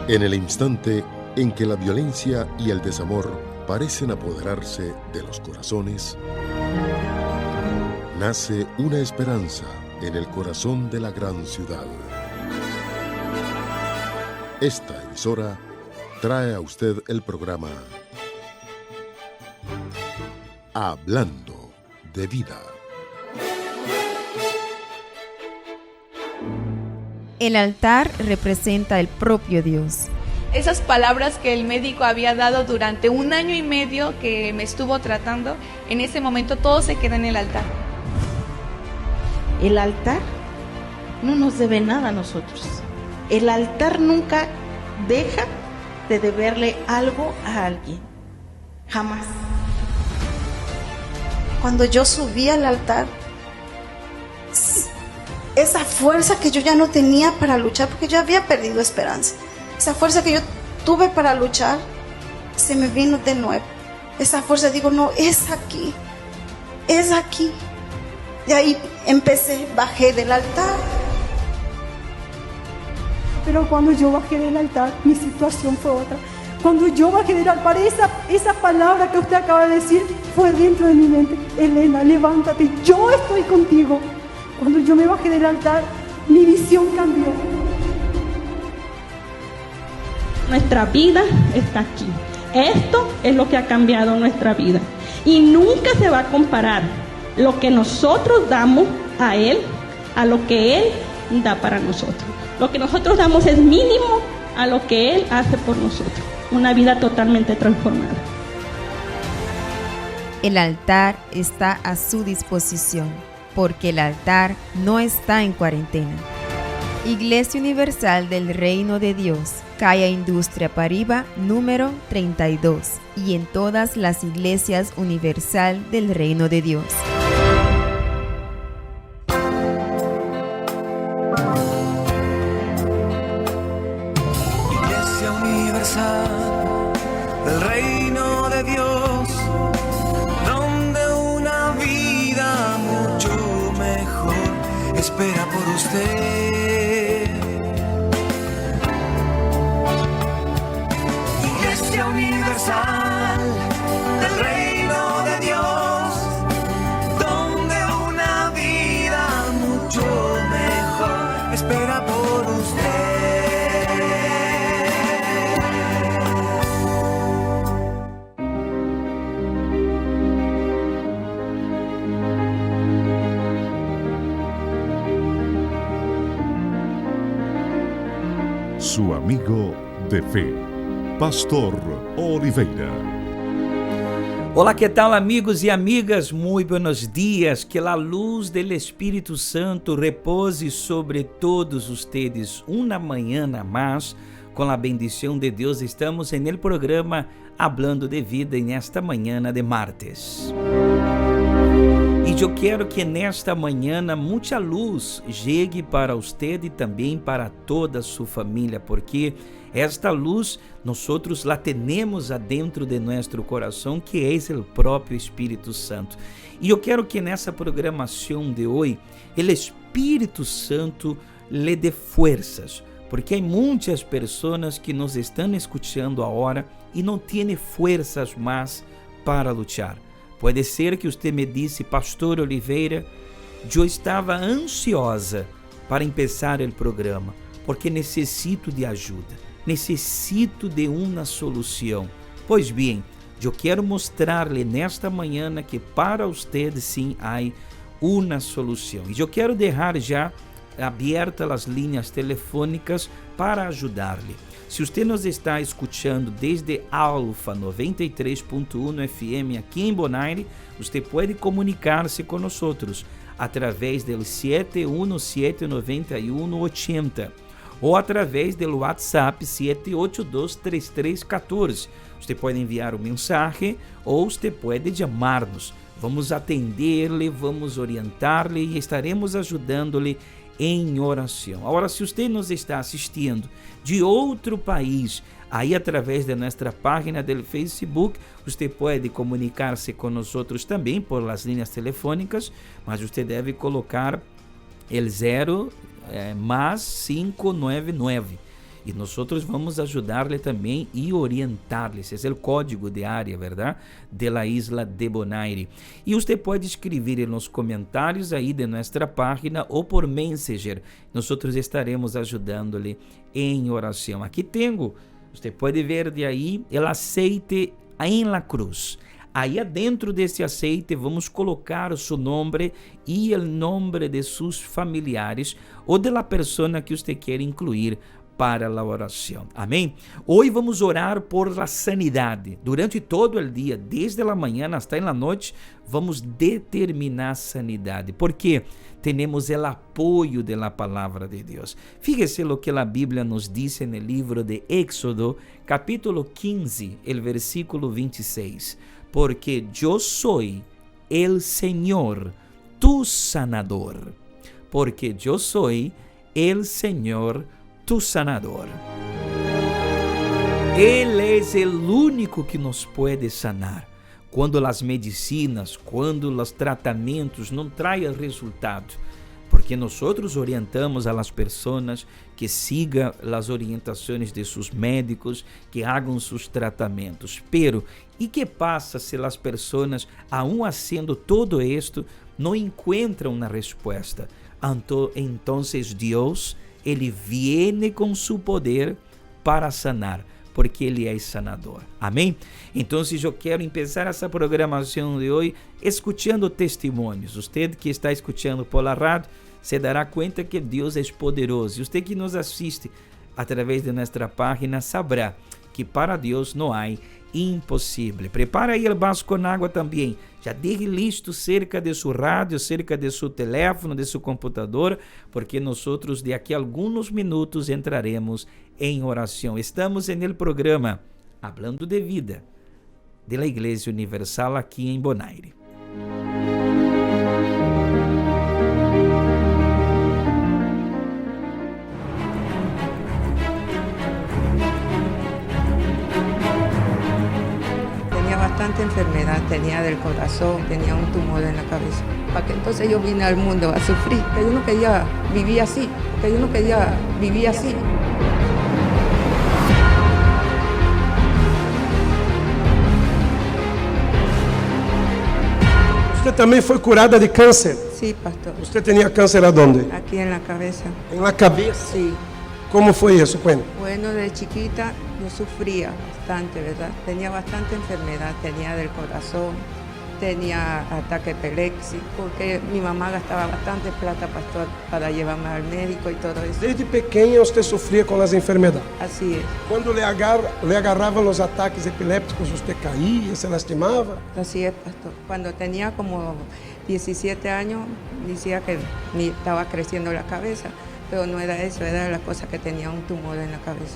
En el instante en que la violencia y el desamor parecen apoderarse de los corazones, nace una esperanza en el corazón de la gran ciudad. Esta emisora trae a usted el programa Hablando de Vida. El altar representa el propio Dios. Esas palabras que el médico había dado durante 1 año y medio que me estuvo tratando, en ese momento todo se queda en el altar. El altar no nos debe nada a nosotros. El altar nunca deja de deberle algo a alguien. Jamás. Cuando yo subí al altar, esa fuerza que yo ya no tenía para luchar, porque yo había perdido esperanza, esa fuerza que yo tuve para luchar, se me vino de nuevo. Esa fuerza, digo, no, es aquí, es aquí. Y ahí empecé, bajé del altar. Pero cuando yo bajé del altar, mi situación fue otra. Cuando yo bajé del altar, esa palabra que usted acaba de decir fue dentro de mi mente. Elena, levántate, yo estoy contigo. Cuando yo me bajé del altar, mi visión cambió. Nuestra vida está aquí. Esto es lo que ha cambiado nuestra vida. Y nunca se va a comparar lo que nosotros damos a Él, a lo que Él da para nosotros. Lo que nosotros damos es mínimo a lo que Él hace por nosotros. Una vida totalmente transformada. El altar está a su disposición, porque el altar no está en cuarentena. Iglesia Universal del Reino de Dios, calle Industria Pariba, número 32, y en todas las iglesias universal del Reino de Dios. Iglesia Universal del Reino de Dios, donde una vida mucho mejor espera por usted. Iglesia Universal del Reino de Dios, donde una vida mucho mejor espera por usted. Su amigo de fe, Pastor Oliveira. Olá, que tal, amigos e amigas? Muito buenos dias. Que a luz do Espírito Santo repose sobre todos ustedes uma manhã mais. Com a bendição de Deus, estamos no programa Hablando de Vida nesta manhã de martes. E eu quero que nesta manhã muita luz chegue para você e também para toda a sua família, porque esta luz nós la temos adentro de nosso coração, que é o próprio Espírito Santo. E eu quero que nessa programação de hoje, o Espírito Santo lhe dê forças, porque há muitas pessoas que nos estão escutando agora e não têm forças mais para lutar. Pode ser que você me disse, Pastor Oliveira, eu estava ansiosa para começar o programa, porque necessito de ajuda, necessito de uma solução. Pois bem, eu quero mostrar-lhe nesta manhã que para você sim há uma solução. E eu quero deixar já abertas as linhas telefônicas para ajudar-lhe. Se você nos está escutando desde Alfa 93.1 FM aqui em Bonaire, você pode comunicar-se com nós através do 7179180 ou através do WhatsApp 7823314. Você pode enviar uma mensagem ou você pode chamar-nos. Vamos atender-lhe, vamos orientar-lhe e estaremos ajudando-lhe em oração. Agora, se você nos está assistindo de outro país, aí através da nossa página do Facebook, você pode comunicar-se com nós também por las linhas telefônicas, mas você deve colocar o 0 mais 599 y nosotros vamos a ayudarle también y orientarle. Ese es el código de área, ¿verdad?, de la isla de Bonaire. Y usted puede escribir en los comentarios ahí de nuestra página o por Messenger. Nosotros estaremos ayudándole en oración. Aquí tengo, usted puede ver de ahí el aceite en la cruz. Aí adentro desse aceite vamos colocar o seu nome e o nome de seus familiares ou de la persona que você quer incluir para a oração. Amém? Hoje vamos orar por la sanidade. Durante todo o dia, desde a manhã até a noite, vamos determinar sanidade. Porque temos o apoio da palavra de Deus. Fíjese lo que a Bíblia nos diz no livro de Éxodo, capítulo 15, el versículo 26. Porque yo soy el Señor, tu sanador. Porque yo soy el Señor, tu sanador. Él es el único que nos puede sanar. Quando as medicinas, quando os tratamentos não traem resultado. Porque nós orientamos a las pessoas que sigam as orientações de seus médicos, que hagam seus tratamentos. Pero, e que passa se as pessoas, aún haciendo todo esto, não encontram uma resposta? Então, Deus, Ele viene com seu poder para sanar, porque Ele é sanador. Amém? Então, eu quero começar essa programação de hoje escutando testemunhos. Você que está escutando por la rádio, se dará conta que Deus é poderoso. E você que nos assiste através de nossa página saberá que para Deus não há impossível. Prepara aí o vaso com água também. Já deixe listo cerca de seu rádio, cerca de seu teléfono, de seu computador, porque nós de aqui a alguns minutos entraremos em oração. Estamos no programa Hablando de Vida da Igreja Universal aqui em Bonaire. Bastante enfermedad tenía del corazón, tenía un tumor en la cabeza. Para que entonces yo vine al mundo a sufrir, que yo no quería vivir así, que yo no quería vivir así. Usted también fue curada de cáncer. Sí, pastor. ¿Usted tenía cáncer a dónde? Aquí en la cabeza. ¿En la cabeza? Sí. ¿Cómo fue eso? Cuenta. Bueno, de chiquita yo sufría bastante, ¿verdad? Tenía bastante enfermedad, tenía del corazón, tenía ataque epilepsia, porque mi mamá gastaba bastante plata, pastor, para llevarme al médico y todo eso. Desde pequeña usted sufría con las enfermedades. Así es. Cuando le agarraban los ataques epilépticos, usted caía, se lastimaba. Así es, pastor. Cuando tenía como 17 años, decía que me estaba creciendo la cabeza. Pero no era eso, era la cosa que tenía un tumor en la cabeza.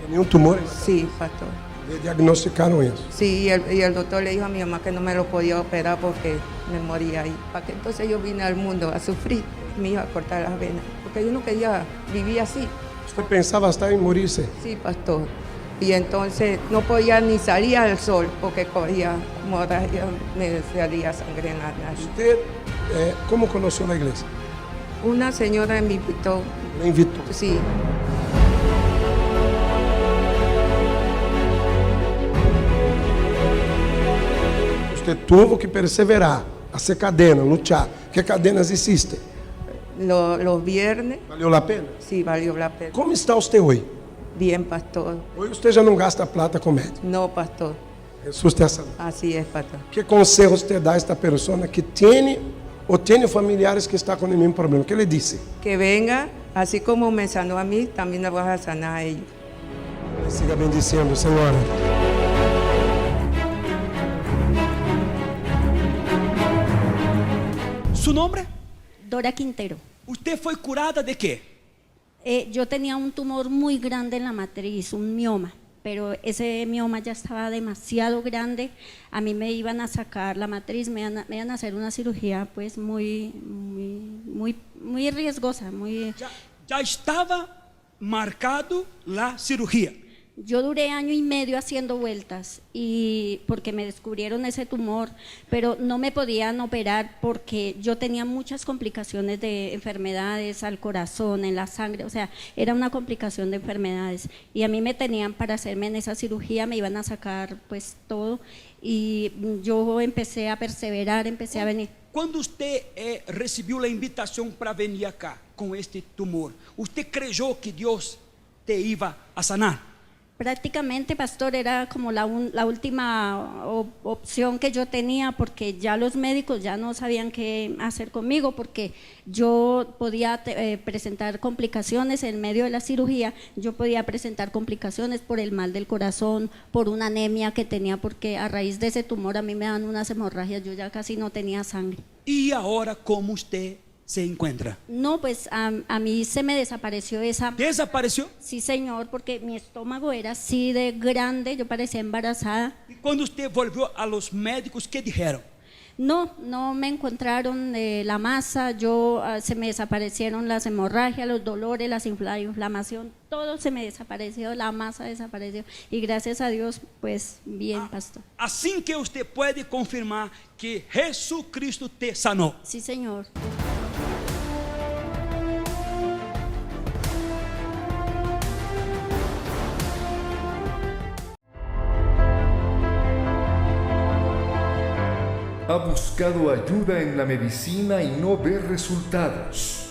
¿Tenía un tumor en la cabeza? Sí, pastor. ¿Le diagnosticaron eso? Sí, y el doctor le dijo a mi mamá que no me lo podía operar porque me moría ahí. Para que entonces yo vine al mundo a sufrir, me iba a cortar las venas, porque yo no quería vivir así. ¿Usted pensaba hasta en morirse? Sí, pastor. Y entonces no podía ni salir al sol porque cogía hemorragia, me salía sangre en la nariz. ¿Usted cómo conoció la iglesia? Una señora me invitó. ¿Me invitó? Sí. Usted tuvo que perseverar, hacer cadena, luchar. ¿Qué cadenas existen? Los viernes. ¿Valió la pena? Sí, valió la pena. ¿Cómo está usted hoy? Bien, pastor. Hoy usted ya no gasta plata con médico. No, pastor. Jesús te ha sanado. Así es, pastor. ¿Qué consejo usted da a esta persona que tiene o tiene familiares que están con el mismo problema? ¿Qué le dice? Que venga, así como me sanó a mí, también le vas a sanar a ellos. Siga bendiciendo, Señora. ¿Su nombre? Dora Quintero. ¿Usted fue curada de qué? Yo tenía un tumor muy grande en la matriz, un mioma. Pero ese mioma ya estaba demasiado grande, a mí me iban a sacar la matriz, me iban a hacer una cirugía pues muy riesgosa. Ya estaba marcado la cirugía. Yo duré 1 año y medio haciendo vueltas y porque me descubrieron ese tumor, pero no me podían operar porque yo tenía muchas complicaciones de enfermedades al corazón, en la sangre, o sea, era una complicación de enfermedades y a mí me tenían para hacerme en esa cirugía, me iban a sacar pues todo y yo empecé a perseverar, empecé a venir. Quando usted recibió la invitación para venir acá con este tumor, ¿usted creyó que Dios te iba a sanar? Prácticamente, pastor, era como la última opción que yo tenía porque ya los médicos ya no sabían qué hacer conmigo porque yo podía presentar complicaciones en medio de la cirugía, yo podía presentar complicaciones por el mal del corazón, por una anemia que tenía porque a raíz de ese tumor a mí me dan unas hemorragias, yo ya casi no tenía sangre. ¿Y ahora cómo usted se encuentra? No, pues a mí se me desapareció esa... ¿Desapareció? Sí, señor, porque mi estómago era así de grande, yo parecía embarazada. ¿Y cuando usted volvió a los médicos, qué dijeron? No me encontraron la masa, se me desaparecieron las hemorragias, los dolores, la inflamación, todo se me desapareció, la masa desapareció y gracias a Dios, pues bien, pastor. Así que usted puede confirmar que Jesucristo te sanó. Sí, señor. Ha buscado ayuda en la medicina y no ve resultados.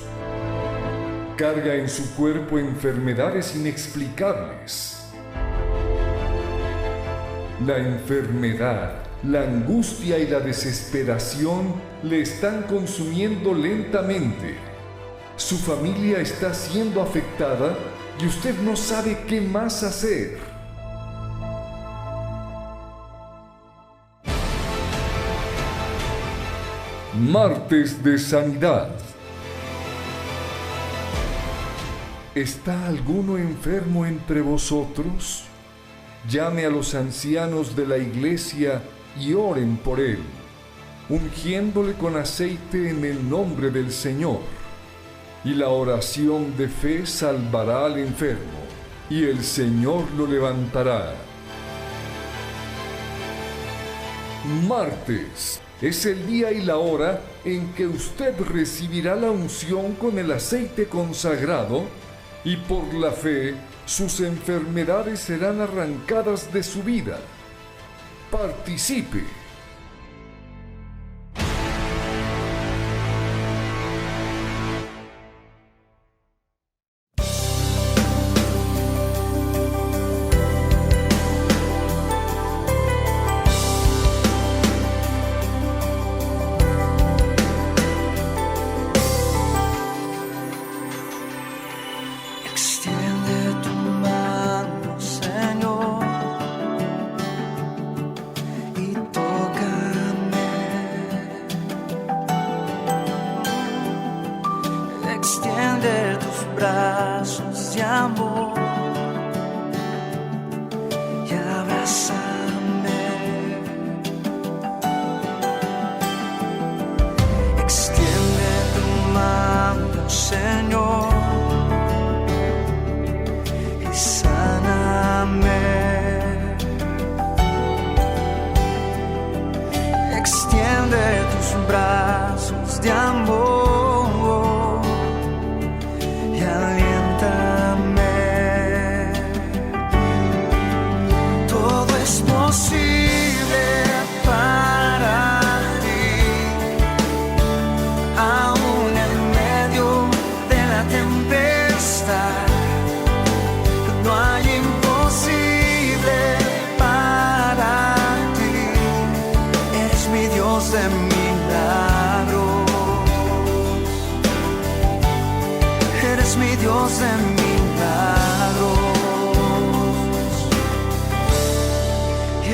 Carga en su cuerpo enfermedades inexplicables. La enfermedad, la angustia y la desesperación le están consumiendo lentamente. Su familia está siendo afectada y usted no sabe qué más hacer. Martes de Sanidad. ¿Está alguno enfermo entre vosotros? Llame a los ancianos de la iglesia y oren por él, ungiéndole con aceite en el nombre del Señor. Y la oración de fe salvará al enfermo, y el Señor lo levantará. Martes es el día y la hora en que usted recibirá la unción con el aceite consagrado y por la fe sus enfermedades serán arrancadas de su vida. Participe.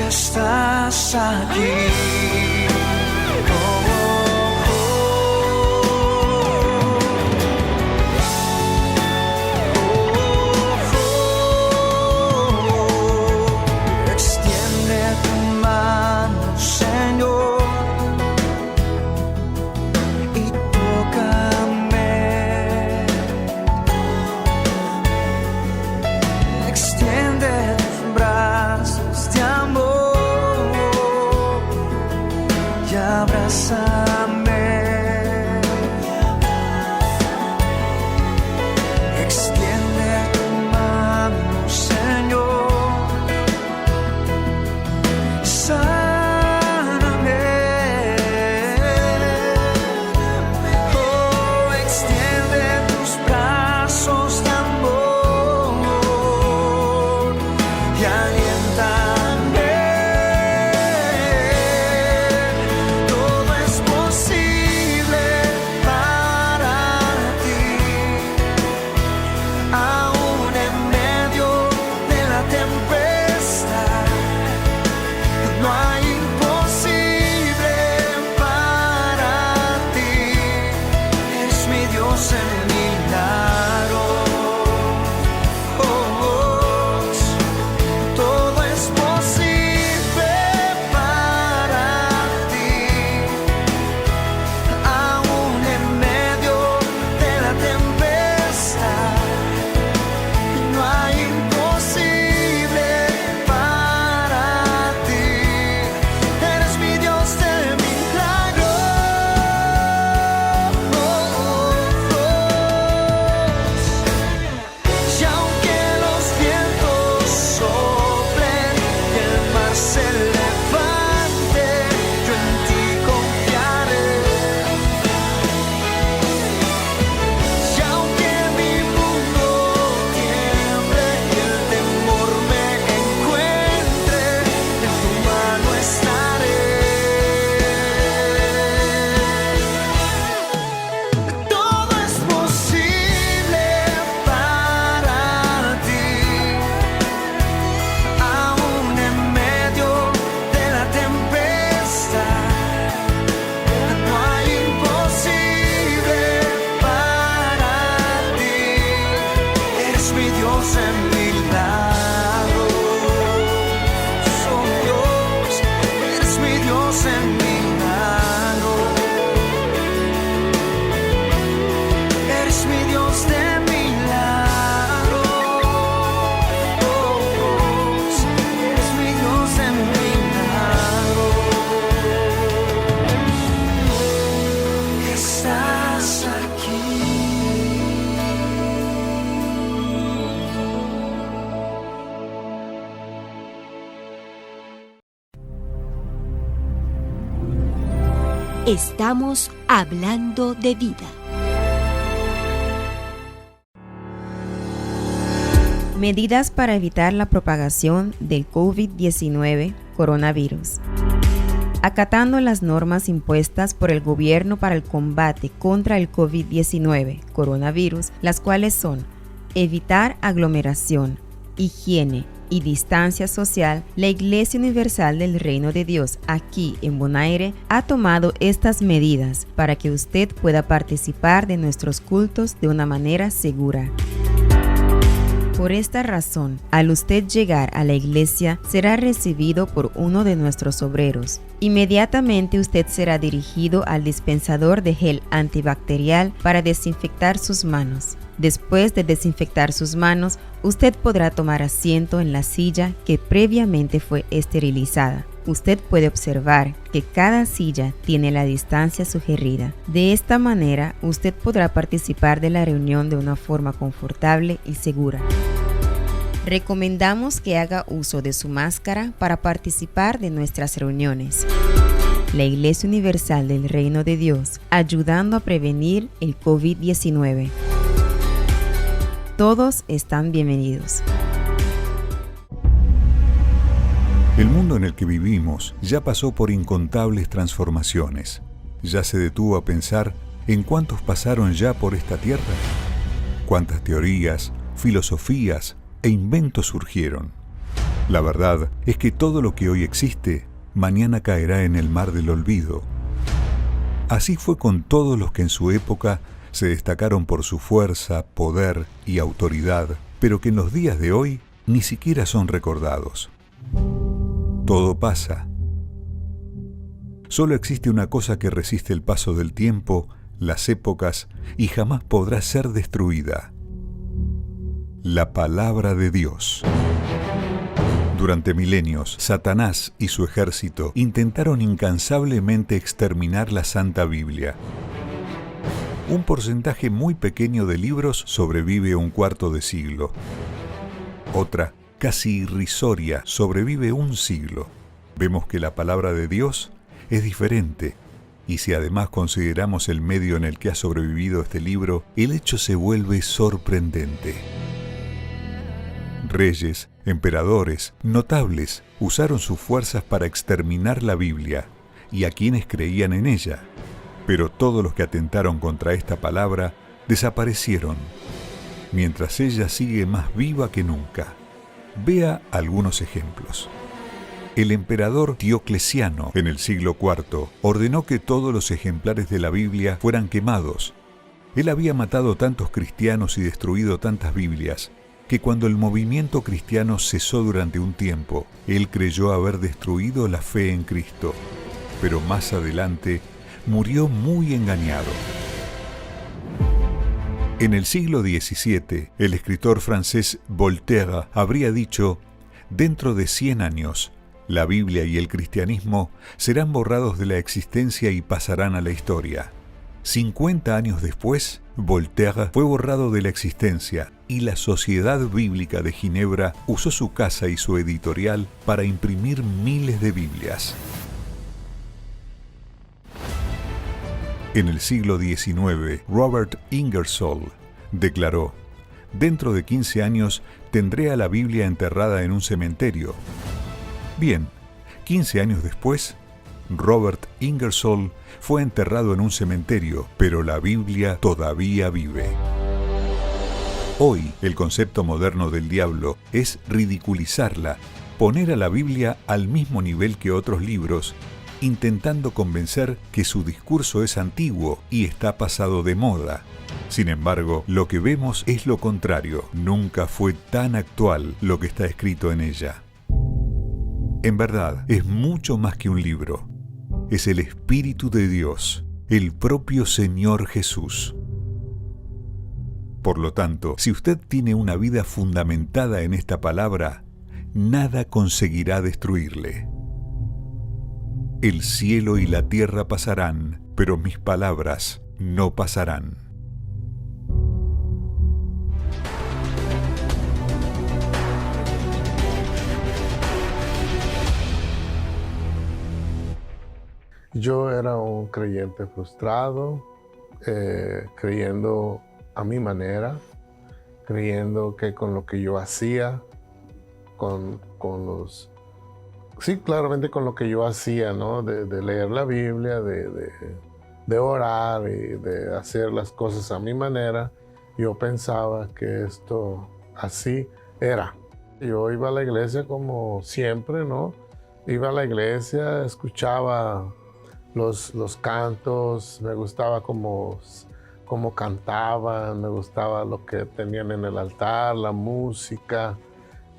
Estás aquí. Extiende tu mano, Señor, y tócame. Extiende tu Estamos hablando de vida. Medidas para evitar la propagación del COVID-19 coronavirus. Acatando las normas impuestas por el gobierno para el combate contra el COVID-19 coronavirus, las cuales son evitar aglomeración, higiene y distancia social, la Iglesia Universal del Reino de Dios aquí en Bonaire ha tomado estas medidas para que usted pueda participar de nuestros cultos de una manera segura. Por esta razón, al usted llegar a la iglesia, será recibido por uno de nuestros obreros. Inmediatamente usted será dirigido al dispensador de gel antibacterial para desinfectar sus manos. Después de desinfectar sus manos, usted podrá tomar asiento en la silla que previamente fue esterilizada. Usted puede observar que cada silla tiene la distancia sugerida. De esta manera, usted podrá participar de la reunión de una forma confortable y segura. Recomendamos que haga uso de su máscara para participar de nuestras reuniones. La Iglesia Universal del Reino de Dios, ayudando a prevenir el COVID-19. Todos están bienvenidos. El mundo en el que vivimos ya pasó por incontables transformaciones. ¿Ya se detuvo a pensar en cuántos pasaron ya por esta tierra? ¿Cuántas teorías, filosofías e inventos surgieron? La verdad es que todo lo que hoy existe, mañana caerá en el mar del olvido. Así fue con todos los que en su época se destacaron por su fuerza, poder y autoridad, pero que en los días de hoy ni siquiera son recordados. Todo pasa. Solo existe una cosa que resiste el paso del tiempo, las épocas, y jamás podrá ser destruida: la palabra de Dios. Durante milenios, Satanás y su ejército intentaron incansablemente exterminar la Santa Biblia. Un porcentaje muy pequeño de libros sobrevive un cuarto de siglo. Otra, casi irrisoria, sobrevive un siglo. Vemos que la palabra de Dios es diferente, y si además consideramos el medio en el que ha sobrevivido este libro, el hecho se vuelve sorprendente. Reyes, emperadores, notables usaron sus fuerzas para exterminar la Biblia y a quienes creían en ella, pero todos los que atentaron contra esta palabra desaparecieron, mientras ella sigue más viva que nunca. Vea algunos ejemplos. El emperador Diocleciano, en el siglo IV, ordenó que todos los ejemplares de la Biblia fueran quemados. Él había matado tantos cristianos y destruido tantas Biblias, que cuando el movimiento cristiano cesó durante un tiempo, él creyó haber destruido la fe en Cristo, pero más adelante murió muy engañado. En el siglo XVII, el escritor francés Voltaire habría dicho: dentro de 100 años, la Biblia y el cristianismo serán borrados de la existencia y pasarán a la historia. 50 años después, Voltaire fue borrado de la existencia y la Sociedad Bíblica de Ginebra usó su casa y su editorial para imprimir miles de Biblias. En el siglo XIX, Robert Ingersoll declaró: dentro de 15 años tendré a la Biblia enterrada en un cementerio. Bien, 15 años después, Robert Ingersoll fue enterrado en un cementerio, pero la Biblia todavía vive. Hoy, el concepto moderno del diablo es ridiculizarla, poner a la Biblia al mismo nivel que otros libros, intentando convencer que su discurso es antiguo y está pasado de moda. Sin embargo, lo que vemos es lo contrario. Nunca fue tan actual lo que está escrito en ella. En verdad, es mucho más que un libro. Es el Espíritu de Dios, el propio Señor Jesús. Por lo tanto, si usted tiene una vida fundamentada en esta palabra, nada conseguirá destruirle. El cielo y la tierra pasarán, pero mis palabras no pasarán. Yo era un creyente frustrado, creyendo a mi manera, creyendo que con lo que yo hacía, claramente con lo que yo hacía, ¿no? De leer la Biblia, de orar y de hacer las cosas a mi manera, yo pensaba que esto así era. Yo iba a la iglesia como siempre, ¿no? Iba a la iglesia, escuchaba los cantos, me gustaba cómo cantaban, me gustaba lo que tenían en el altar, la música,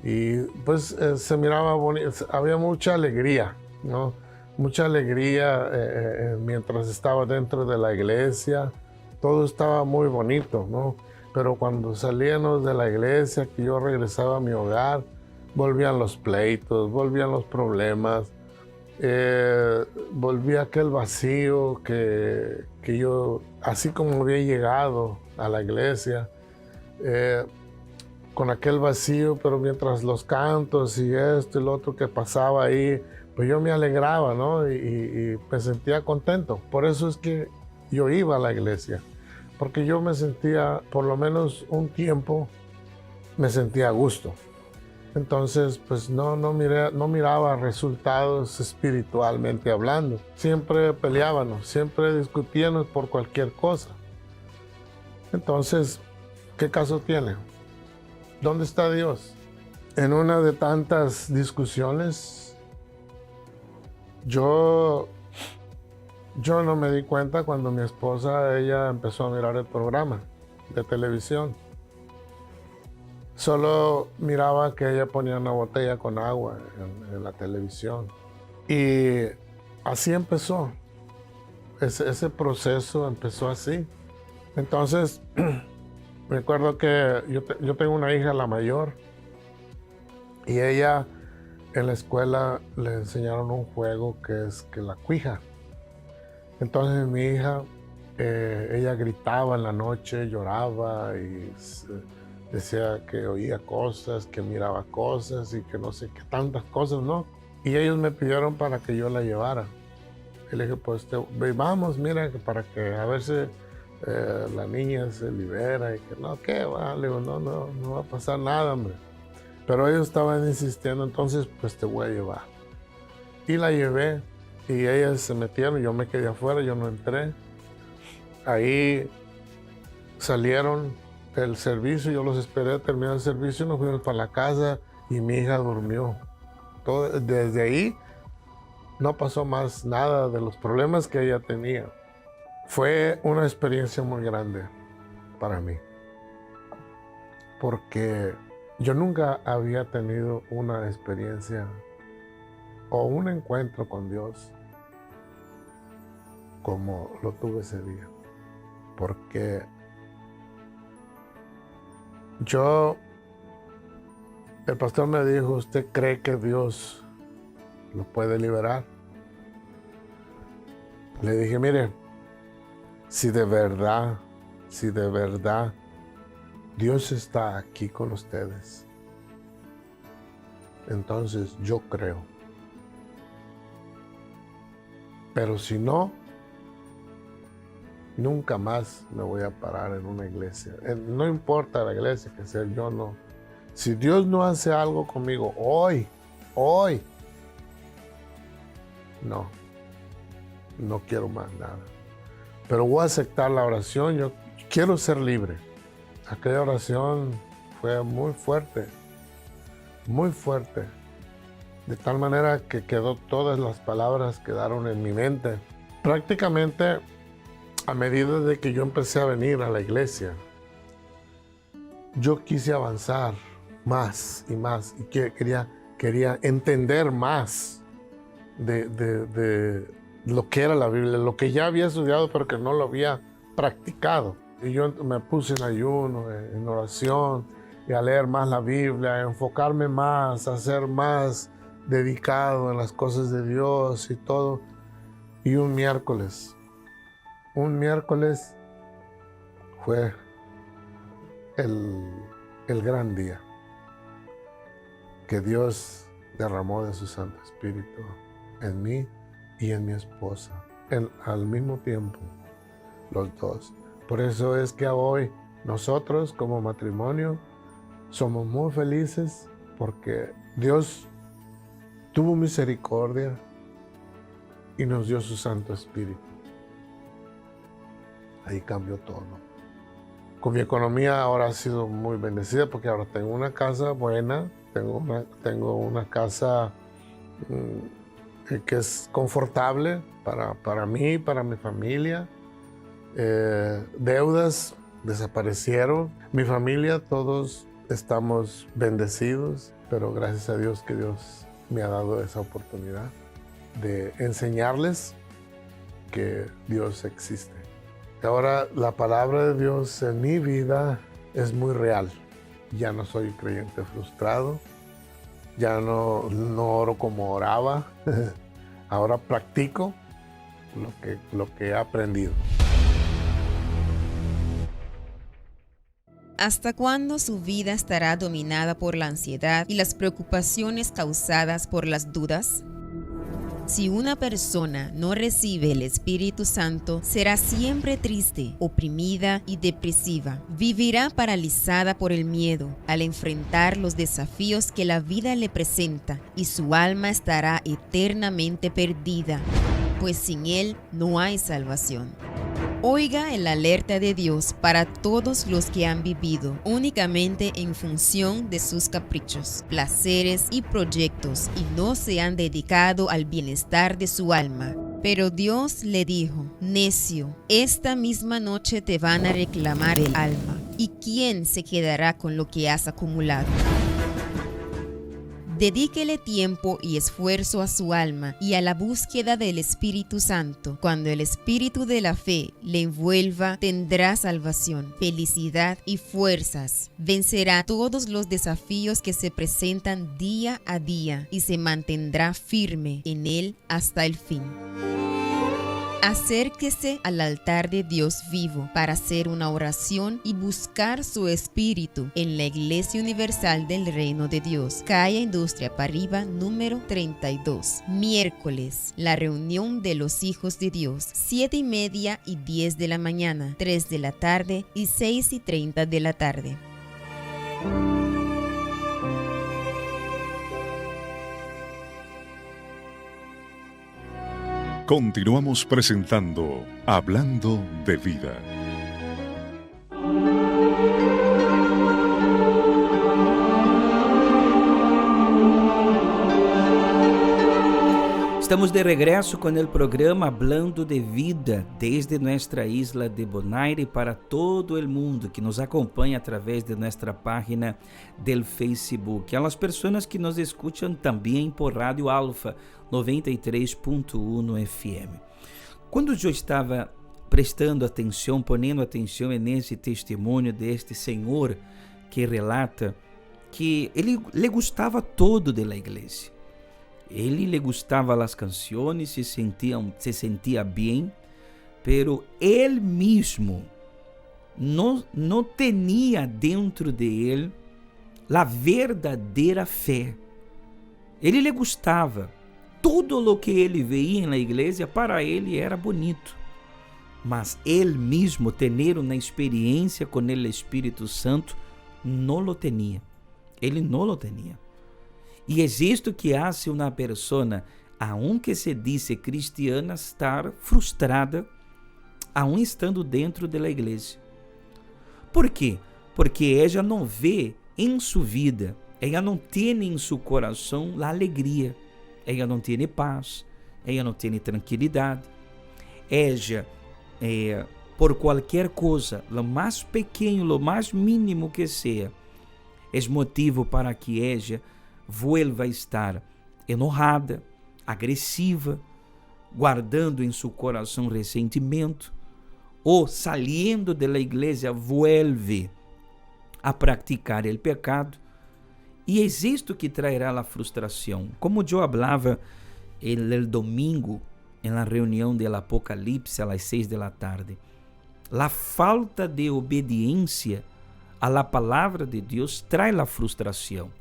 y pues se miraba bonito, había mucha alegría, ¿no? Mucha alegría mientras estaba dentro de la iglesia, todo estaba muy bonito, ¿no? Pero cuando salíamos de la iglesia, que yo regresaba a mi hogar, volvían los pleitos, volvían los problemas, volvía aquel vacío que yo, así como había llegado a la iglesia, con aquel vacío, pero mientras los cantos y esto y lo otro que pasaba ahí, pues yo me alegraba, ¿no? Y me sentía contento. Por eso es que yo iba a la iglesia, porque yo me sentía, por lo menos un tiempo, me sentía a gusto. Entonces, pues no miraba resultados espiritualmente hablando. Siempre peleábamos, siempre discutíamos por cualquier cosa. Entonces, ¿qué caso tiene? ¿Dónde está Dios? En una de tantas discusiones, yo no me di cuenta cuando mi esposa, ella empezó a mirar el programa de televisión. Solo miraba que ella ponía una botella con agua en la televisión. Y así empezó. Ese proceso empezó así. Entonces, recuerdo que yo tengo una hija, la mayor, y ella en la escuela le enseñaron un juego que es la cuija. Entonces mi hija, ella gritaba en la noche, lloraba y decía que oía cosas, que miraba cosas y que no sé qué tantas cosas, ¿no? Y ellos me pidieron para que yo la llevara. Y le dije, pues vamos, mira, para que a ver si la niña se libera y que no, ¿qué va? Le digo, no va a pasar nada, hombre. Pero ellos estaban insistiendo, entonces pues te voy a llevar. Y la llevé y ellas se metieron, yo me quedé afuera, yo no entré. Ahí salieron el servicio, yo los esperé, terminó el servicio, nos fuimos para la casa y mi hija durmió. Desde ahí no pasó más nada de los problemas que ella tenía. Fue una experiencia muy grande para mí, porque yo nunca había tenido una experiencia o un encuentro con Dios como lo tuve ese día, porque el pastor me dijo, ¿usted cree que Dios lo puede liberar? Le dije, mire, si de verdad Dios está aquí con ustedes, entonces yo creo. Pero si no, nunca más me voy a parar en una iglesia. No importa la iglesia que sea, yo no. Si Dios no hace algo conmigo hoy, no quiero más nada. Pero voy a aceptar la oración, yo quiero ser libre. Aquella oración fue muy fuerte, de tal manera que todas las palabras quedaron en mi mente. Prácticamente, a medida de que yo empecé a venir a la iglesia, yo quise avanzar más y más, y quería entender más de lo que era la Biblia, lo que ya había estudiado pero que no lo había practicado. Y yo me puse en ayuno, en oración, y a leer más la Biblia, a enfocarme más, a ser más dedicado en las cosas de Dios y todo. Y un miércoles fue el gran día que Dios derramó de su Santo Espíritu en mí y en mi esposa. al mismo tiempo, los dos. Por eso es que hoy nosotros como matrimonio somos muy felices porque Dios tuvo misericordia y nos dio su Santo Espíritu. Ahí cambió todo. Con mi economía ahora ha sido muy bendecida porque ahora tengo una casa buena, tengo una casa que es confortable para mí y para mi familia. Deudas desaparecieron. Mi familia, todos estamos bendecidos, pero gracias a Dios que Dios me ha dado esa oportunidad de enseñarles que Dios existe. Ahora la palabra de Dios en mi vida es muy real. Ya no soy creyente frustrado, ya no oro como oraba. Ahora practico lo que he aprendido. ¿Hasta cuándo su vida estará dominada por la ansiedad y las preocupaciones causadas por las dudas? Si una persona no recibe el Espíritu Santo, será siempre triste, oprimida y depresiva. Vivirá paralizada por el miedo al enfrentar los desafíos que la vida le presenta y su alma estará eternamente perdida, pues sin Él no hay salvación. Oiga el alerta de Dios para todos los que han vivido únicamente en función de sus caprichos, placeres y proyectos y no se han dedicado al bienestar de su alma. Pero Dios le dijo: necio, esta misma noche te van a reclamar el alma. ¿Y quién se quedará con lo que has acumulado? Dedíquele tiempo y esfuerzo a su alma y a la búsqueda del Espíritu Santo. Cuando el espíritu de la fe le envuelva, tendrá salvación, felicidad y fuerzas. Vencerá todos los desafíos que se presentan día a día y se mantendrá firme en él hasta el fin. Acérquese al altar de Dios vivo para hacer una oración y buscar su espíritu en la Iglesia Universal del Reino de Dios, calle Industria Paribá, número 32. Miércoles, la reunión de los hijos de Dios, 7:30 y 10 de la mañana, 3 de la tarde y 6:30 de la tarde. Continuamos presentando Hablando de Vida. Estamos de regresso com o programa Hablando de Vida, desde nossa isla de Bonaire para todo o mundo que nos acompanha através de nossa página del Facebook. A las pessoas que nos escutam também por Rádio Alfa 93.1 FM. Quando eu estava prestando atenção, ponendo atenção nesse testemunho deste senhor que relata que ele lhe gostava todo da igreja. Ele lhe gostava as canções, se sentia bem, pero ele mesmo não tinha dentro de ele a verdadeira fé. Ele lhe gostava. Tudo o que ele veía na igreja para ele era bonito. Mas ele mesmo ter uma experiência com o Espírito Santo não lo tinha. Ele não lo tinha. E é isto que hace uma pessoa, aunque se diz cristiana, estar frustrada, aun estando dentro da igreja. Por quê? Porque ela não vê em sua vida, ela não tem em seu coração a alegria, ela não tem paz, ela não tem tranquilidade. Ela, por qualquer coisa, o mais pequeno, o mais mínimo que seja, é motivo para que ela vuelva a estar enojada, agressiva, guardando em seu coração ressentimento, ou saliendo de la igreja vuelve a praticar el pecado, e é isto que traerá a frustração. Como eu falava el domingo na reunião do Apocalipse às 6 da tarde, a falta de obediência à la palavra de Deus traz a frustração.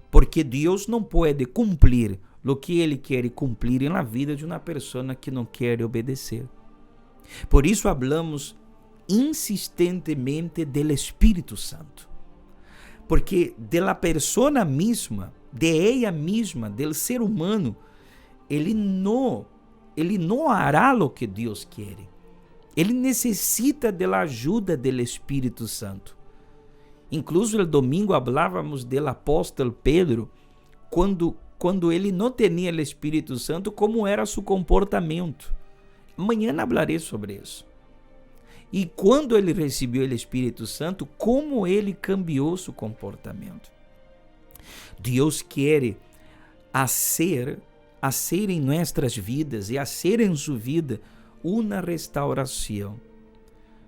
Porque Deus não pode cumprir lo que Ele quer cumprir na vida de uma pessoa que não quer obedecer. Por isso hablamos insistentemente do Espírito Santo. Porque de la persona misma, de ella misma, del ser humano, ele não hará lo que Deus quer. Ele necessita da ajuda do Espírito Santo. Incluso el domingo hablávamos do apóstolo Pedro, quando ele não tinha o Espírito Santo, como era seu comportamento. Amanhã hablarei sobre isso. E quando ele recebeu o Espírito Santo, como ele cambiou seu comportamento. Deus quer fazer em nossas vidas e fazer em sua vida uma restauração.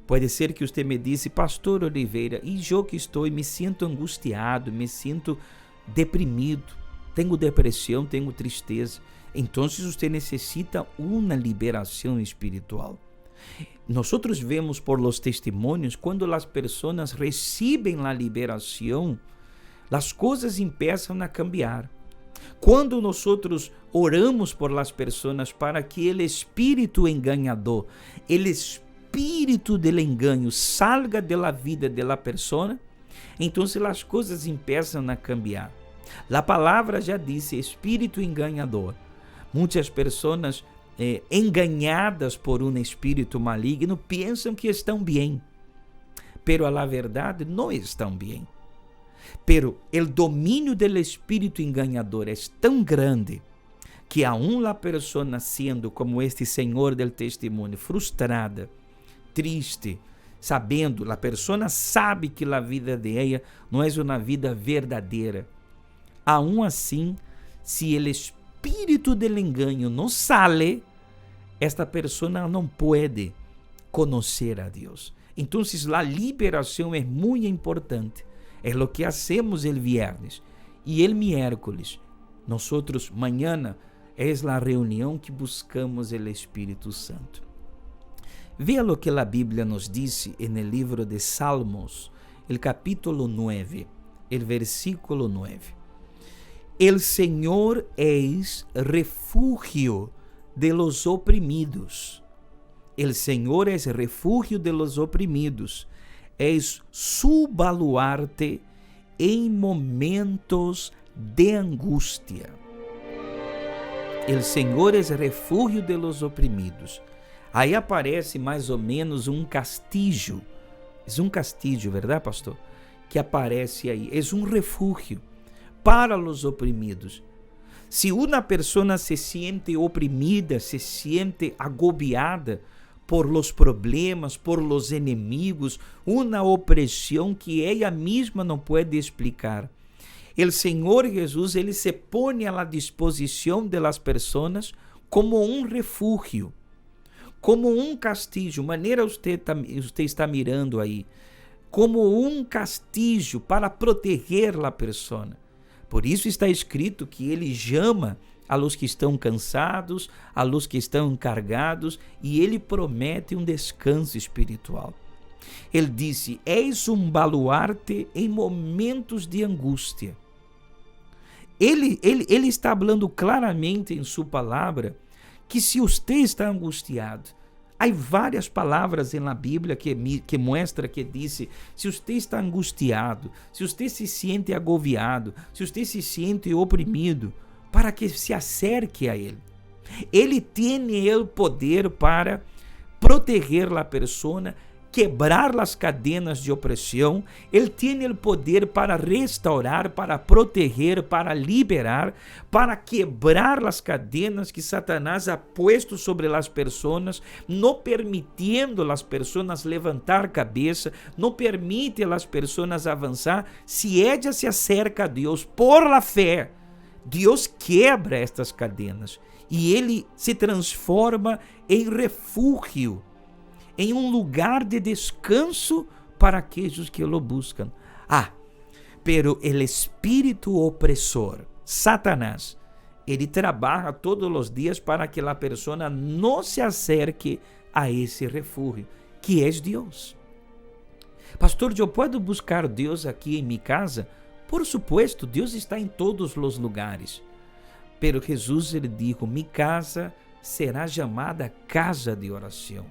Pode ser que você me disse, Pastor Oliveira, e eu que estou, me sinto angustiado, me sinto deprimido, tenho depressão, tenho tristeza. Então, você necessita uma liberação espiritual. Nós vemos por los testemunhos, quando as pessoas recebem a liberação, as coisas começam a cambiar. Quando nós oramos por las pessoas para que o espírito enganador, o espírito do engano salga da vida da pessoa, então as coisas começam a cambiar. A palavra já disse, espírito enganador. Muitas pessoas enganadas por um espírito maligno pensam que estão bem, pero a verdade não estão bem. Pero o domínio do espírito enganador é tão grande que aún a pessoa sendo como este senhor del testemunho, frustrada, triste, sabendo, a pessoa sabe que a vida de ela não é uma vida verdadeira. Aún assim, se o espírito del engano não sale, esta pessoa não pode conhecer a Deus. Então, a liberação é muito importante. É o que hacemos el viernes e el miércoles. Nós, mañana, é a reunião que buscamos o Espírito Santo. Veja o que a Bíblia nos diz no livro de Salmos, el capítulo 9, el versículo 9. El Senhor es refugio de los oprimidos. El Senhor es refugio de los oprimidos. És su baluarte em momentos de angústia. El Senhor é refúgio de los oprimidos. Aí aparece mais ou menos um castillo. É um castillo, verdade, pastor? Que aparece aí. É um refúgio para os oprimidos. Se uma pessoa se sente oprimida, se sente agobiada por los problemas, por los enemigos, uma opressão que ela mesma não pode explicar. O Senhor Jesus, ele se põe à disposição de las pessoas como um refúgio, como um castillo, maneira você está mirando aí, como um castillo para proteger a pessoa. Por isso está escrito que ele chama a los que estão cansados, a los que estão encargados, e ele promete um descanso espiritual. Ele disse, és um baluarte em momentos de angústia. Ele está falando claramente em sua palavra que se você está angustiado, há várias palavras na Bíblia que mostra, que diz, se você está angustiado, se você se sente agobiado, se você se sente oprimido, para que se acerque a Ele. Ele tem o poder para proteger a pessoa, quebrar as cadenas de opressão. Ele tem o poder para restaurar, para proteger, para liberar, para quebrar as cadenas que Satanás ha puesto sobre as pessoas, não permitindo as pessoas levantar cabeça, não permite as pessoas avançar. Se ella se acerca a Deus por la fé, Deus quebra estas cadenas e ele se transforma em refúgio, em um lugar de descanso para aqueles que o buscam. Pero el espírito opressor, Satanás, ele trabalha todos os dias para que a pessoa não se acerque a esse refúgio, que é Deus. Pastor, eu posso buscar Deus aqui em minha casa? Por supuesto, Deus está em todos os lugares. Pero Jesús ele dijo, mi casa será chamada casa de oração.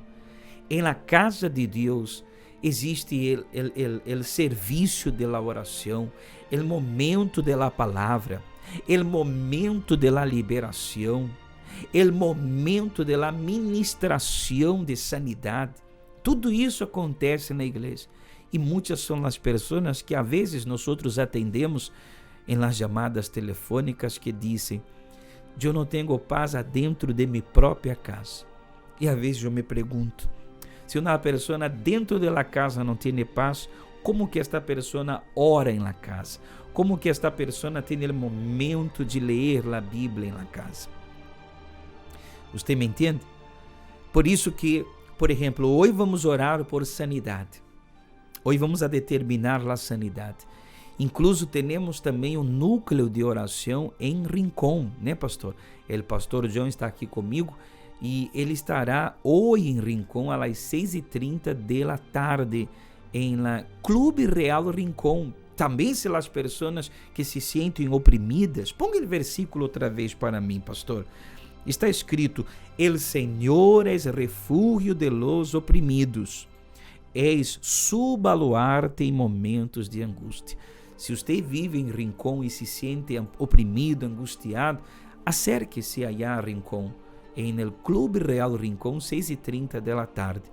Em la casa de Deus existe o serviço de la oração, o momento de la palavra, o momento de la liberação, o momento de la ministração de sanidade. Tudo isso acontece na igreja. E muitas são as pessoas que a vezes nós atendemos em las chamadas telefônicas que dizem, eu não tenho paz dentro de minha própria casa. E a vezes eu me pergunto, se uma pessoa dentro da casa não tem paz, como que esta pessoa ora em la casa? Como que esta pessoa tem o momento de ler a Bíblia em la casa? Você me entende? Por isso que, por exemplo, hoje vamos orar por sanidade. Hoje vamos a determinar a sanidade. Incluso temos também um núcleo de oração em Rincón, né, pastor? O pastor John está aqui comigo e ele estará hoje em Rincón às 6:30 da tarde em la Clube Real Rincón. Também se as pessoas que se sentem oprimidas, ponga o versículo outra vez para mim, pastor. Está escrito, el Senhor es refúgio de los oprimidos, és su baluarte em momentos de angústia. Se você vive em Rincón e se sente oprimido, angustiado, acérquese allá a Rincón, em el Clube Real Rincón, 6:30 da tarde.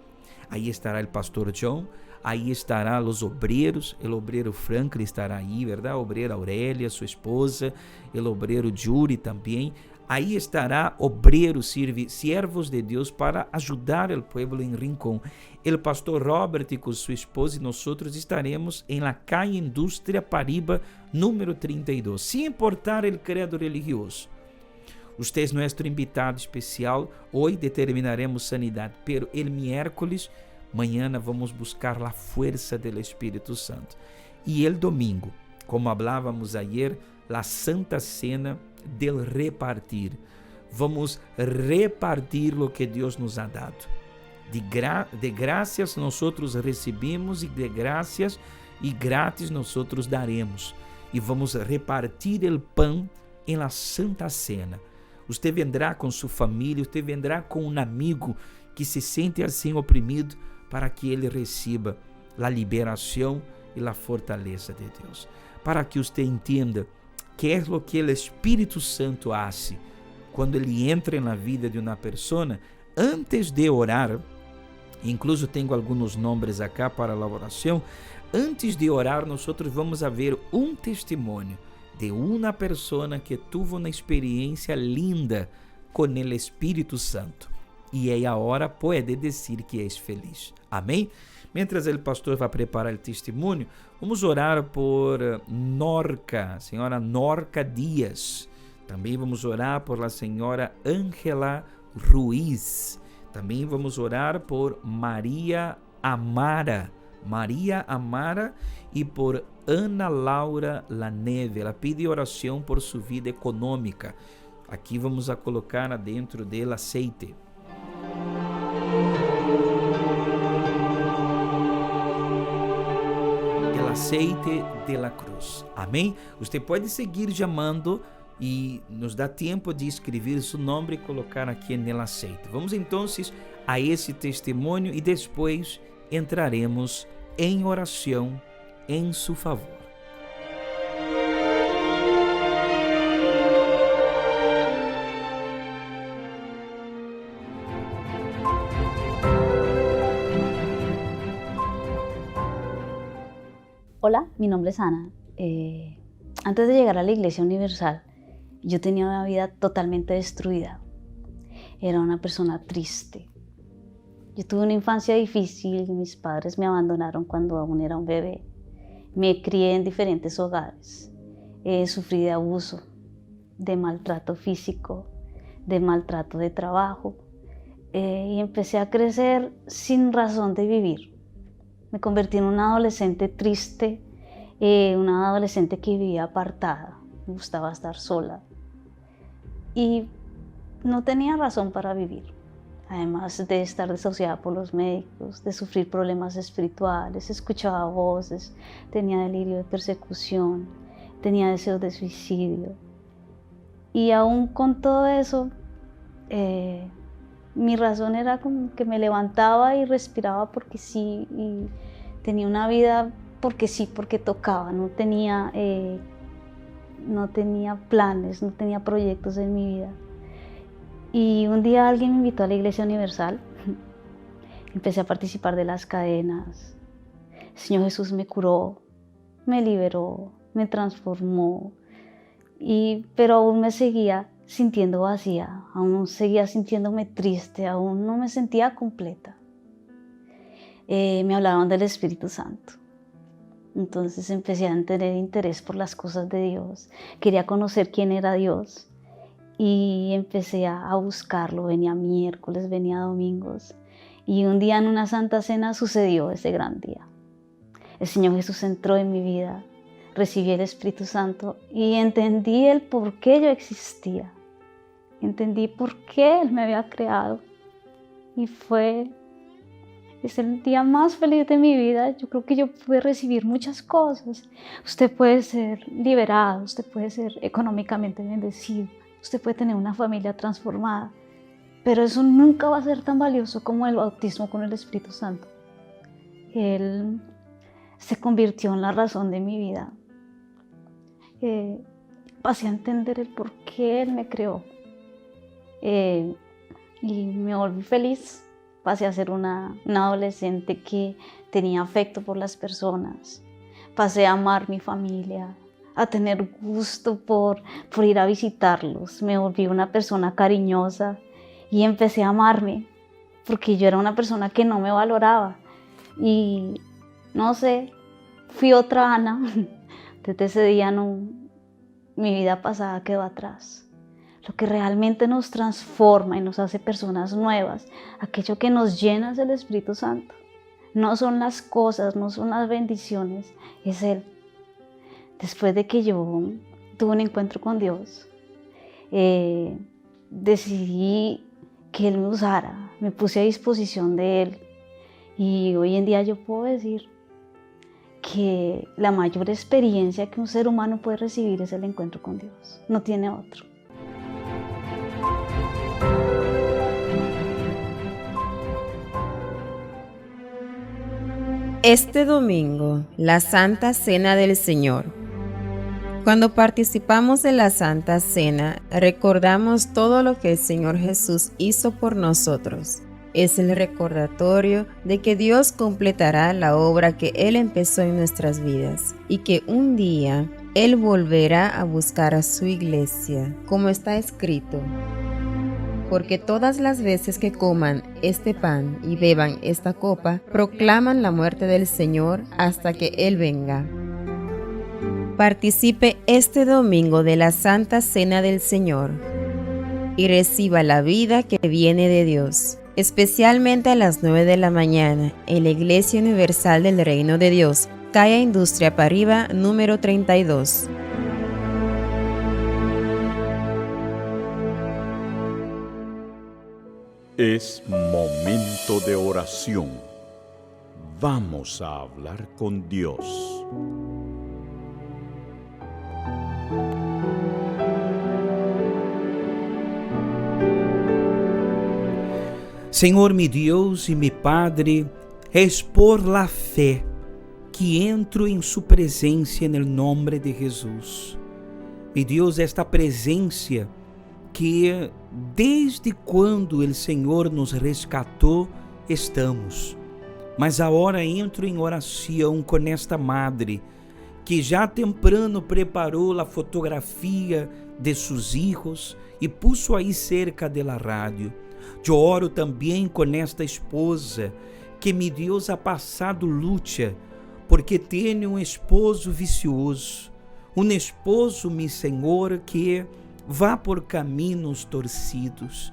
Aí estará o pastor John, aí estará os obreiros, o obreiro Franklin estará aí, verdade? A obreira Aurélia, sua esposa, o obreiro Yuri também. Aí estará obreiros, siervos de Deus para ajudar o povo em Rincón. O pastor Robert com sua esposa e nós estaremos em la calle Indústria Pariba, número 32. Sem importar o credo religioso. Usted é nosso invitado especial. Hoje determinaremos sanidade, pero el miércoles, mañana vamos buscar a força do Espírito Santo. E el domingo, como hablávamos ayer, la Santa Cena del repartir. Vamos repartir lo que Deus nos ha dado. De graças nós recebemos e de graças e grátis nós daremos. E vamos repartir o pão em la Santa Cena. Você vendrá com sua família, você vendrá com um amigo que se sente assim oprimido para que ele receba a liberação e a fortaleza de Deus. Para que você entenda que é o que o Espírito Santo hace quando ele entra na vida de uma pessoa, antes de orar. Incluso tenho alguns nomes acá para a oração. Antes de orar, nós vamos a ver um testemunho de uma pessoa que teve uma experiência linda com o Espírito Santo. E ela agora pode dizer que é feliz. Amém? Mientras o pastor vai preparar o testemunho, vamos orar por Norca, senhora Norca Dias. Também vamos orar por a senhora Ángela Ruiz. Também vamos orar por Maria Amara. E por Ana Laura Laneve. Ela pede oração por sua vida econômica. Aqui vamos a colocar dentro do aceite. O aceite de la cruz. Amém? Você pode seguir chamando e nos dá tempo de escrever seu nome e colocar aqui no aceite. Vamos então a esse testemunho e depois entraremos em oração em seu favor. Hola, mi nombre es Ana. Antes de llegar a la Iglesia Universal, yo tenía una vida totalmente destruida. Era una persona triste. Yo tuve una infancia difícil, mis padres me abandonaron cuando aún era un bebé. Me crié en diferentes hogares. Sufrí de abuso, de maltrato físico, de maltrato de trabajo y empecé a crecer sin razón de vivir. Me convertí en una adolescente triste, una adolescente que vivía apartada, me gustaba estar sola y no tenía razón para vivir. Además de estar desahuciada por los médicos, de sufrir problemas espirituales, escuchaba voces, tenía delirio de persecución, tenía deseos de suicidio. Y aún con todo eso, mi razón era como que me levantaba y respiraba porque sí, y tenía una vida porque sí, porque tocaba, no tenía planes, no tenía proyectos en mi vida. Y un día alguien me invitó a la Iglesia Universal, empecé a participar de las cadenas. El Señor Jesús me curó, me liberó, me transformó, pero aún me seguía sintiendo vacía, aún seguía sintiéndome triste, aún no me sentía completa. Me hablaban del Espíritu Santo. Entonces empecé a tener interés por las cosas de Dios, quería conocer quién era Dios y empecé a buscarlo. Venía miércoles, venía domingos, y un día en una Santa Cena sucedió ese gran día. El Señor Jesús entró en mi vida, recibí el Espíritu Santo y entendí el por qué yo existía. Entendí por qué Él me había creado y es el día más feliz de mi vida. Yo creo que yo pude recibir muchas cosas. Usted puede ser liberado, usted puede ser económicamente bendecido, usted puede tener una familia transformada, pero eso nunca va a ser tan valioso como el bautismo con el Espíritu Santo. Él se convirtió en la razón de mi vida. Pasé a entender el por qué Él me creó. Y me volví feliz. Pasé a ser una adolescente que tenía afecto por las personas. Pasé a amar mi familia, a tener gusto por ir a visitarlos. Me volví una persona cariñosa y empecé a amarme, porque yo era una persona que no me valoraba. Y no sé, fui otra Ana. Desde ese día mi vida pasada quedó atrás. Lo que realmente nos transforma y nos hace personas nuevas, aquello que nos llena es el Espíritu Santo. No son las cosas, no son las bendiciones, es Él. Después de que yo tuve un encuentro con Dios, decidí que Él me usara, me puse a disposición de Él. Y hoy en día yo puedo decir que la mayor experiencia que un ser humano puede recibir es el encuentro con Dios, no tiene otro. Este domingo, la Santa Cena del Señor. Cuando participamos de la Santa Cena, recordamos todo lo que el Señor Jesús hizo por nosotros. Es el recordatorio de que Dios completará la obra que Él empezó en nuestras vidas y que un día Él volverá a buscar a su iglesia, como está escrito. Porque todas las veces que coman este pan y beban esta copa, proclaman la muerte del Señor hasta que Él venga. Participe este domingo de la Santa Cena del Señor y reciba la vida que viene de Dios, especialmente a las 9 de la mañana en la Iglesia Universal del Reino de Dios, calle Industria Pariba, número 32. Es momento de oración. Vamos a hablar con Dios. Senhor, mi Deus e mi Padre, es por la fe que entro em su presencia en el nombre de Jesús. Mi Deus, esta presencia que desde quando o Senhor nos resgatou estamos. Mas agora entro em oração com esta madre que já temprano preparou a fotografia de seus filhos e puso aí cerca de la rádio. Eu oro também com esta esposa que mi Deus ha passado luta porque tem um esposo vicioso, um esposo, mi Senhor, que vá por caminhos torcidos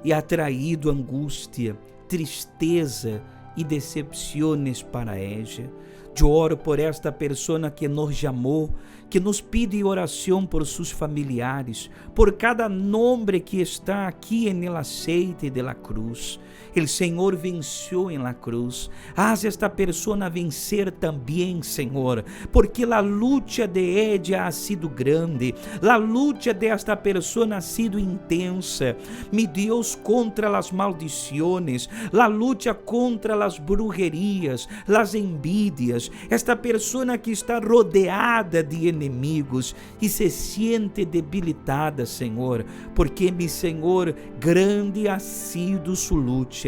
e ha traído angústia, tristeza e decepções para ella. Eu oro por esta pessoa que nos chamou, que nos pede oração por seus familiares, por cada nome que está aqui no aceite de la cruz. O Senhor venceu em la cruz. Haz esta pessoa vencer também, Senhor, porque a luta de ella ha sido grande, a luta de esta pessoa ha sido intensa. Mi Deus, contra as maldições, a luta contra as brujerias, as envidias. Esta pessoa que está rodeada de inimigos e se siente debilitada, Senhor, porque, mi Senhor, grande ha sido sua luta.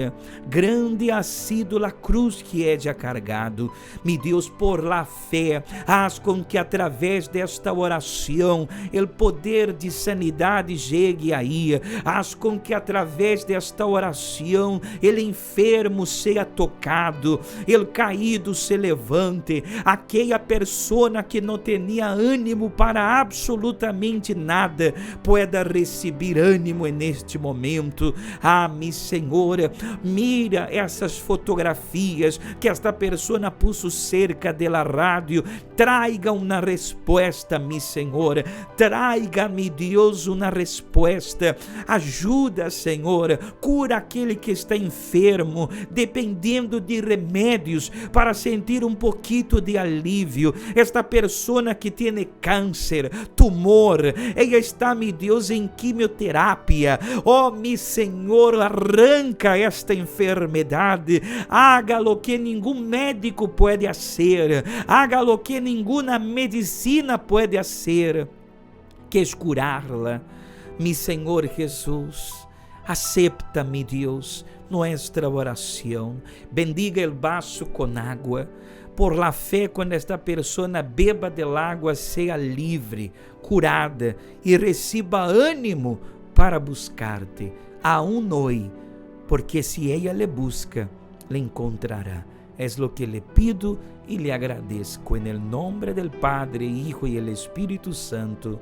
Grande ha sido a cruz que ella cargado. Mi Deus, por la fé, haz com que através desta oração o poder de sanidade chegue aí. Haz com que através desta oração o enfermo seja tocado, o caído se levante, aquela pessoa que não tinha ânimo para absolutamente nada pueda receber ânimo neste momento. Ah, mi Senhor, mira essas fotografias que esta pessoa puso cerca da rádio. Traiga uma resposta, mi Senhor. Traiga, mi Deus, uma resposta. Ajuda, Senhor. Cura aquele que está enfermo, dependendo de remédios para sentir um pouquinho de alívio. Esta pessoa que tem câncer, tumor, ela está, mi Deus, em quimioterapia. Oh, mi Senhor, arranca esta enfermidade, hágalo que nenhum médico pode fazer, hágalo que nenhuma medicina pode fazer, que es curá-la. Mi Senhor Jesus, acepta, mi Deus, nuestra oração, bendiga o vaso com água. Por la fé, quando esta pessoa beba del água, seja livre, curada e receba ânimo para buscar-te, aún hoy, porque si ella le busca, le encontrará. Es lo que le pido y le agradezco en el nombre del Padre, Hijo y el Espíritu Santo.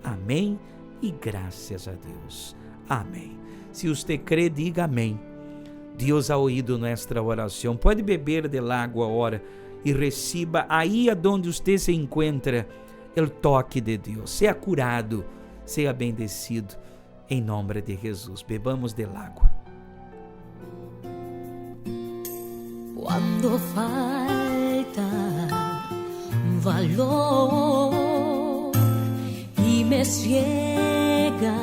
Amén y gracias a Dios. Amén. Si usted cree, diga amén. Dios ha oído nuestra oración. Pode beber del agua ahora e reciba aí aonde você se encontra o toque de Deus. Seja curado, seja bendecido em nome de Jesus. Bebamos del agua. Cuando falta valor y me ciega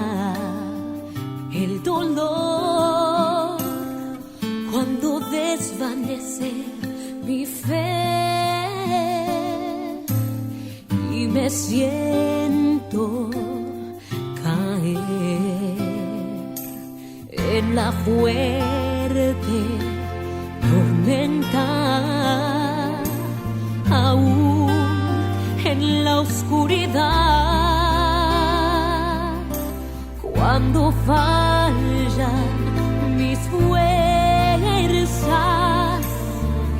el dolor, cuando desvanece mi fe y me siento caer en la fuerte tormenta, aún en la oscuridad, cuando fallan mis fuerzas,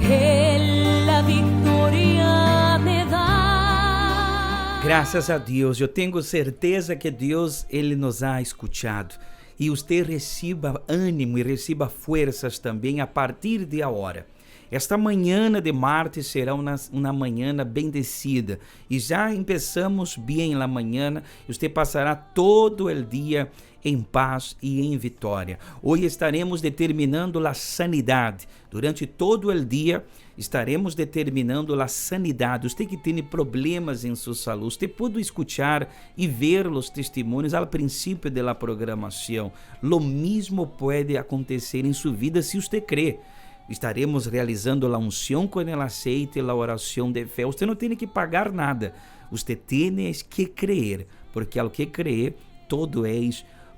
Él la victoria me da. Graças a Deus, eu tenho certeza que Deus, Ele nos ha escutado. E você receba ânimo e receba forças também a partir de agora. Esta manhã de martes será uma manhã bendecida. E já começamos bem na manhã. E você passará todo o dia em paz e em vitória. Hoje estaremos determinando a sanidade. Durante todo o dia estaremos determinando a sanidade. Você que tem problemas em sua saúde, você pode escutar e ver os testemunhos ao princípio da programação. Lo mesmo pode acontecer em sua vida se você crê. Estaremos realizando a unção com o aceite e a oração de fé. Você não tem que pagar nada. Você tem que crer, porque ao que crer, todo é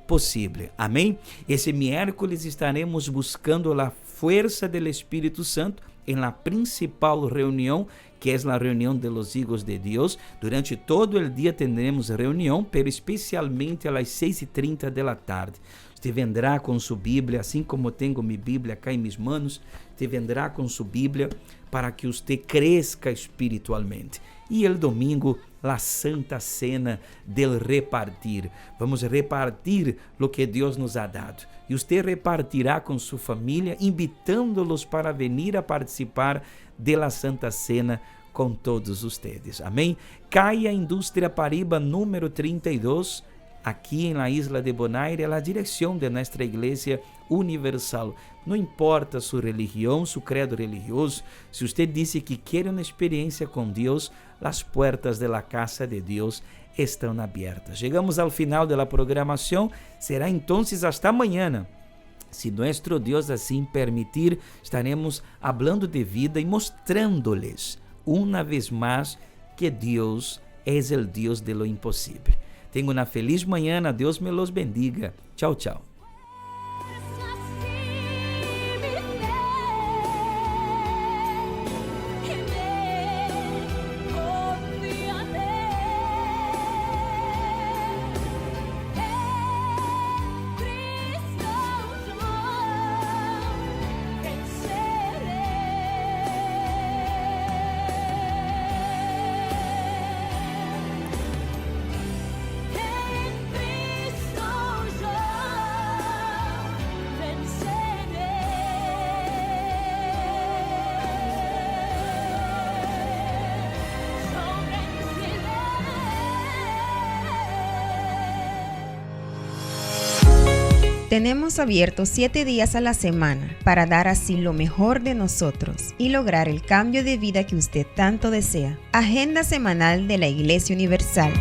possível. Amém? Esse miércoles estaremos buscando a força do Espírito Santo em la principal reunião, que é a reunião de los hijos de Deus. Durante todo o dia teremos reunião, pero especialmente às 6:30 da tarde. Você vendrá com sua Bíblia, assim como tenho minha Bíblia cá em minhas mãos. Você vendrá com sua Bíblia para que você cresça espiritualmente. y el domingo la Santa Cena del repartir. Vamos a repartir lo que Dios nos ha dado. Y usted repartirá con su familia, invitándolos para venir a participar de la Santa Cena con todos ustedes. Amén. Caia Indústria Paraíba número 32, aquí en la isla de Bonaire, a la dirección de nuestra Iglesia Universal. No importa su religión, su credo religioso, si usted dice que quiere una experiencia con Dios, las puertas de la casa de Dios están abiertas. Llegamos al final de la programación, será entonces hasta mañana. Si nuestro Dios así permitir, estaremos hablando de vida y mostrándoles una vez más que Dios es el Dios de lo imposible. Tenga una feliz mañana, Dios me los bendiga. Chao, chao. Tenemos abiertos 7 días a la semana para dar así lo mejor de nosotros y lograr el cambio de vida que usted tanto desea. Agenda semanal de la Iglesia Universal.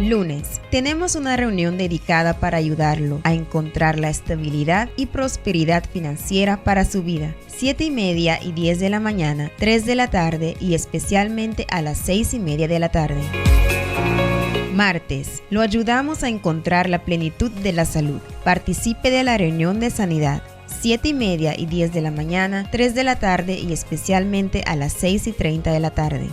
Lunes, tenemos una reunión dedicada para ayudarlo a encontrar la estabilidad y prosperidad financiera para su vida. 7:30 y 10 de la mañana, 3 de la tarde y especialmente a las 6:30 de la tarde. Martes, lo ayudamos a encontrar la plenitud de la salud. Participe de la reunión de sanidad. 7:30 y 10 de la mañana, 3 de la tarde y especialmente a las 6:30 de la tarde.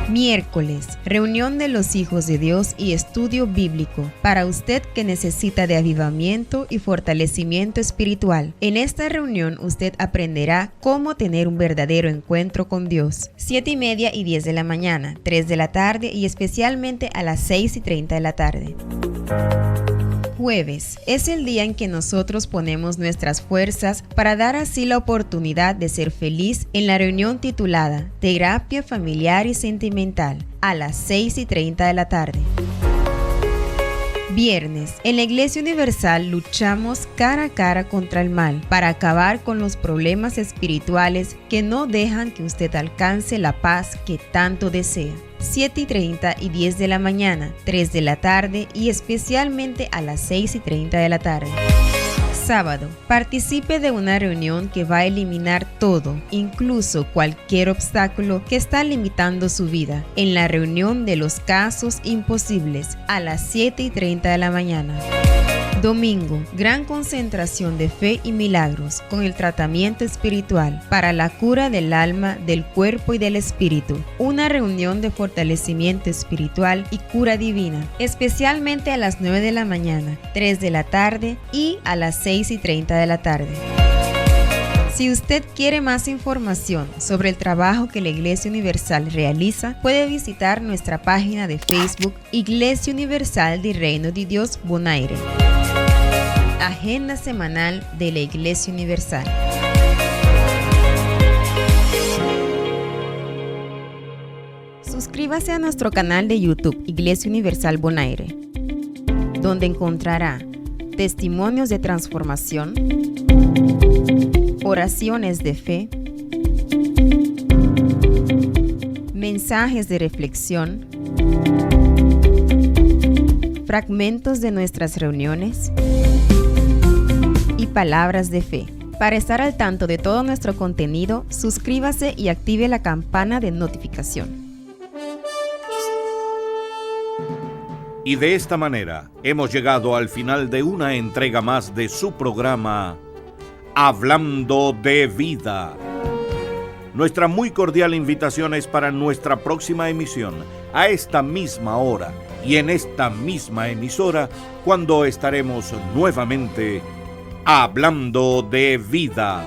Miércoles, reunión de los hijos de Dios y estudio bíblico para usted que necesita de avivamiento y fortalecimiento espiritual. En esta reunión usted aprenderá cómo tener un verdadero encuentro con Dios. 7:30 y 10 de la mañana, 3 de la tarde y especialmente a las 6:30 de la tarde. Jueves es el día en que nosotros ponemos nuestras fuerzas para dar así la oportunidad de ser feliz en la reunión titulada Terapia Familiar y Sentimental a las 6:30 de la tarde. Viernes, en la Iglesia Universal luchamos cara a cara contra el mal para acabar con los problemas espirituales que no dejan que usted alcance la paz que tanto desea. 7:30 y 10 de la mañana, 3 de la tarde y especialmente a las 6:30 de la tarde. Sábado, participe de una reunión que va a eliminar todo, incluso cualquier obstáculo que está limitando su vida, en la reunión de los casos imposibles a las 7:30 de la mañana. Domingo, gran concentración de fe y milagros con el tratamiento espiritual para la cura del alma, del cuerpo y del espíritu. Una reunión de fortalecimiento espiritual y cura divina, especialmente a las 9 de la mañana, 3 de la tarde y a las 6:30 de la tarde. Si usted quiere más información sobre el trabajo que la Iglesia Universal realiza, puede visitar nuestra página de Facebook Iglesia Universal del Reino de Dios Bonaire. Agenda semanal de la Iglesia Universal. Suscríbase a nuestro canal de YouTube Iglesia Universal Bonaire, donde encontrará testimonios de transformación, oraciones de fe, mensajes de reflexión, fragmentos de nuestras reuniones y palabras de fe. Para estar al tanto de todo nuestro contenido, suscríbase y active la campana de notificación. Y de esta manera hemos llegado al final de una entrega más de su programa Hablando de Vida. Nuestra muy cordial invitación es para nuestra próxima emisión, a esta misma hora y en esta misma emisora, cuando estaremos nuevamente Hablando de Vida.